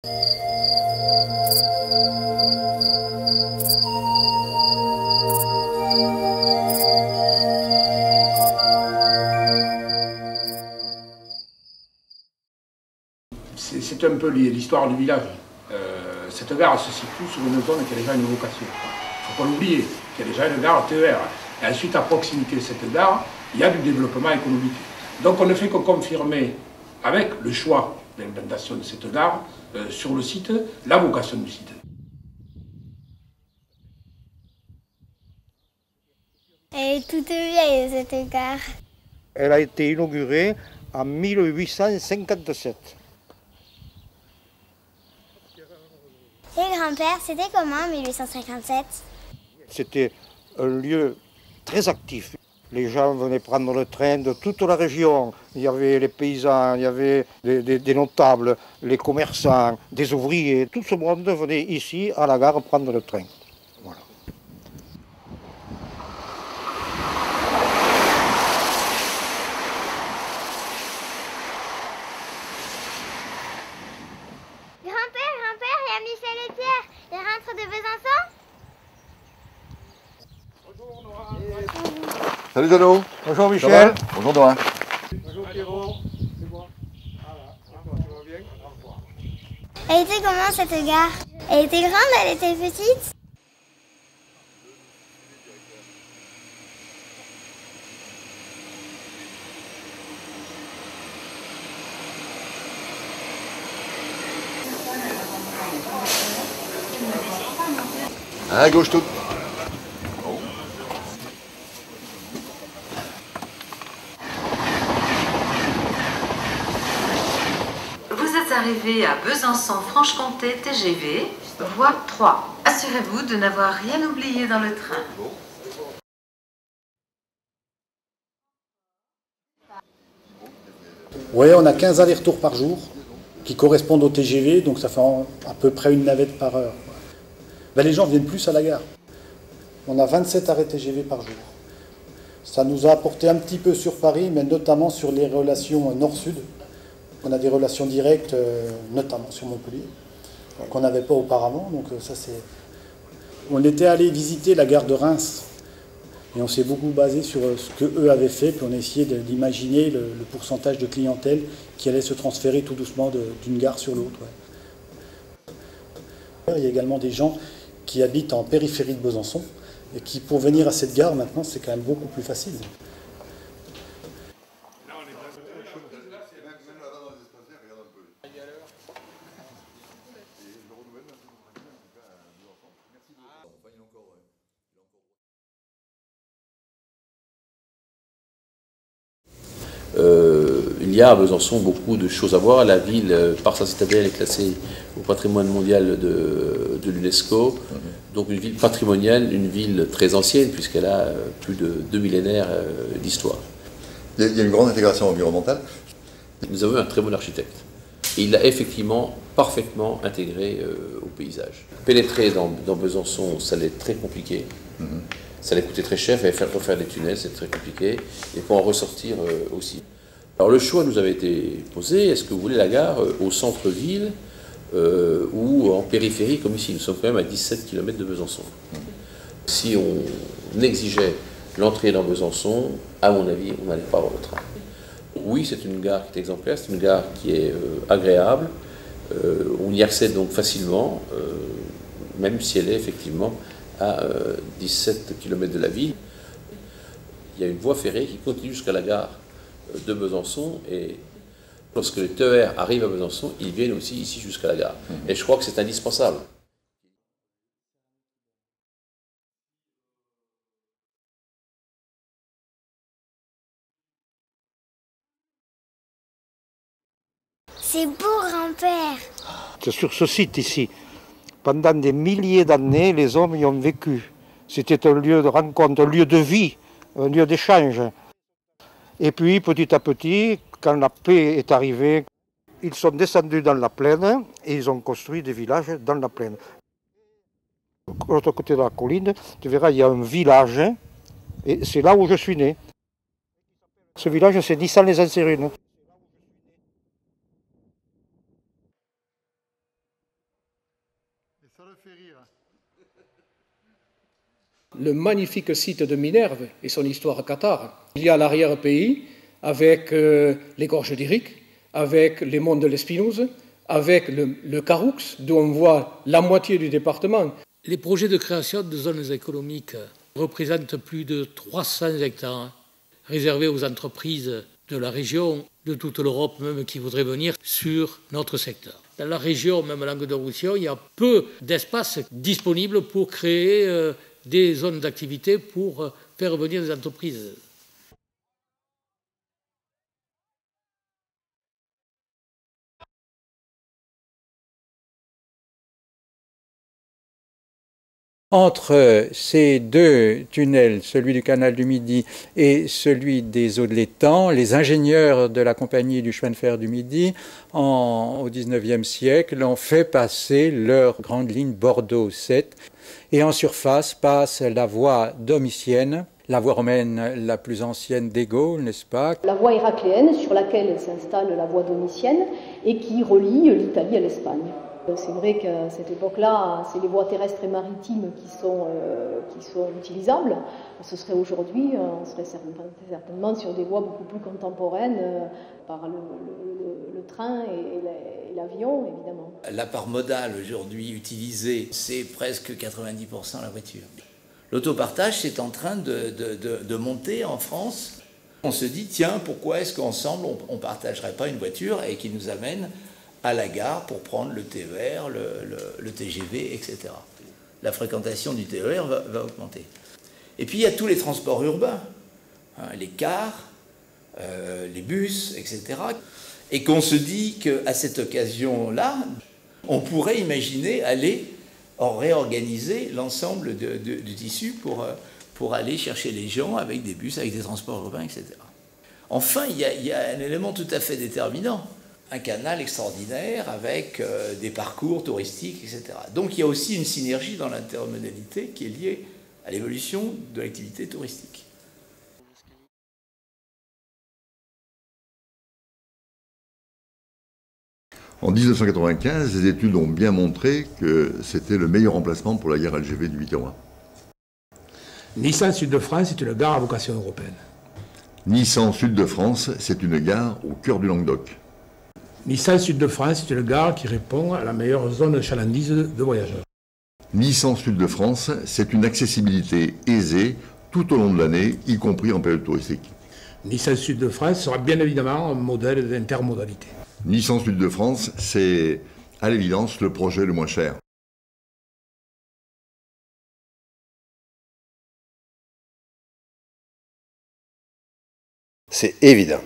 C'est un peu l'histoire du village. Cette gare se situe sur une zone qui a déjà une vocation. Il ne faut pas l'oublier, qu'il y a déjà une gare TER. Et ensuite, à proximité de cette gare, il y a du développement économique. Donc on ne fait que confirmer, avec le choix d'implantation de cette gare, sur le site, la vocation du site. Elle est toute vieille, cette gare. Elle a été inaugurée en 1857. Et grand-père, c'était comment en 1857? C'était un lieu très actif. Les gens venaient prendre le train de toute la région. Il y avait les paysans, il y avait des notables, les commerçants, des ouvriers. Tout ce monde venait ici à la gare prendre le train. Voilà. Grand-père, il y a Michel et Pierre. Ils rentrent de Besançon? Salut Jano. Bonjour Michel. Bonjour Dora. Bonjour Pierrot. C'est moi. Voilà. Tu vas bien? Au revoir. Elle était comment cette gare? Elle était grande, elle était petite? À gauche tout. Vous êtes arrivé à Besançon-Franche-Comté TGV, voie 3. Assurez-vous de n'avoir rien oublié dans le train. Oui, on a 15 allers-retours par jour qui correspondent au TGV, donc ça fait à peu près une navette par heure. Ben, les gens viennent plus à la gare. On a 27 arrêts TGV par jour. Ça nous a apporté un petit peu sur Paris, mais notamment sur les relations nord-sud. On a des relations directes, notamment sur Montpellier, qu'on n'avait pas auparavant. Donc ça, c'est... On était allé visiter la gare de Reims. Et on s'est beaucoup basé sur ce qu'eux avaient fait, puis on a essayé d'imaginer le pourcentage de clientèle qui allait se transférer tout doucement d'une gare sur l'autre. Ouais. Il y a également des gens qui habitent en périphérie de Besançon, et qui, pour venir à cette gare, maintenant, c'est quand même beaucoup plus facile. Il y a à Besançon beaucoup de choses à voir. La ville, par sa citadelle, est classée au patrimoine mondial de l'UNESCO. Donc une ville patrimoniale, une ville très ancienne, puisqu'elle a plus de 2 millénaires d'histoire. Il y a une grande intégration environnementale. Nous avons un très bon architecte. Et il l'a effectivement parfaitement intégré au paysage. Pénétrer dans Besançon, ça allait être très compliqué. Ça allait coûter très cher, il fallait refaire des tunnels, c'est très compliqué. Et pour en ressortir aussi. Alors le choix nous avait été posé, est-ce que vous voulez la gare au centre-ville ou en périphérie comme ici? Nous sommes quand même à 17 km de Besançon. Si on exigeait l'entrée dans Besançon, à mon avis, on n'allait pas avoir le train. Oui, c'est une gare qui est exemplaire, c'est une gare qui est agréable, on y accède donc facilement, même si elle est effectivement à 17 km de la ville. Il y a une voie ferrée qui continue jusqu'à la gare de Besançon, et lorsque les TER arrivent à Besançon, ils viennent aussi ici jusqu'à la gare. Et je crois que c'est indispensable. C'est beau, grand-père. C'est sur ce site ici. Pendant des milliers d'années, les hommes y ont vécu. C'était un lieu de rencontre, un lieu de vie, un lieu d'échange. Et puis, petit à petit, quand la paix est arrivée, ils sont descendus dans la plaine et ils ont construit des villages dans la plaine. De l'autre côté de la colline, tu verras, il y a un village, et c'est là où je suis né. Ce village, c'est Nissan-les-Anserines. Ça le fait rire. Le magnifique site de Minerve et son histoire à Qatar. Il y a l'arrière-pays avec les gorges d'Éric, avec les monts de l'Espinouse, avec le Caroux, d'où on voit la moitié du département. Les projets de création de zones économiques représentent plus de 300 hectares réservés aux entreprises de la région, de toute l'Europe même, qui voudraient venir sur notre secteur. Dans la région, même Languedoc-Roussillon, il y a peu d'espace disponible pour créer des zones d'activité pour faire venir des entreprises. Entre ces deux tunnels, celui du canal du Midi et celui des eaux de l'étang, les ingénieurs de la compagnie du chemin de fer du Midi, au XIXe siècle, ont fait passer leur grande ligne Bordeaux-7. Et en surface passe la voie domitienne, la voie romaine la plus ancienne des Gaules, n'est-ce pas? La voie héracléenne sur laquelle s'installe la voie domitienne et qui relie l'Italie à l'Espagne. C'est vrai qu'à cette époque-là, c'est les voies terrestres et maritimes qui sont utilisables. Ce serait aujourd'hui, on serait certainement sur des voies beaucoup plus contemporaines par le train et l'avion, évidemment. La part modale aujourd'hui utilisée, c'est presque 90% la voiture. L'autopartage, c'est en train de monter en France. On se dit, tiens, pourquoi est-ce qu'ensemble, on ne partagerait pas une voiture et qui nous amène à la gare pour prendre le TER, le TGV, etc. La fréquentation du TER va augmenter. Et puis il y a tous les transports urbains, hein, les cars, les bus, etc. Et qu'on se dit qu'à cette occasion-là, on pourrait imaginer aller réorganiser l'ensemble du tissu pour aller chercher les gens avec des bus, avec des transports urbains, etc. Enfin, il y a un élément tout à fait déterminant. Un canal extraordinaire avec des parcours touristiques, etc. Donc il y a aussi une synergie dans l'intermodalité qui est liée à l'évolution de l'activité touristique. En 1995, les études ont bien montré que c'était le meilleur emplacement pour la gare LGV du Biterrois. Nissan Sud de France est une gare à vocation européenne. Nissan Sud de France, c'est une gare au cœur du Languedoc. Nissan Sud de France est une gare qui répond à la meilleure zone de chalandise de voyageurs. Nissan Sud de France, c'est une accessibilité aisée tout au long de l'année, y compris en période touristique. Nissan Sud de France sera bien évidemment un modèle d'intermodalité. Nissan Sud de France, c'est à l'évidence le projet le moins cher. C'est évident.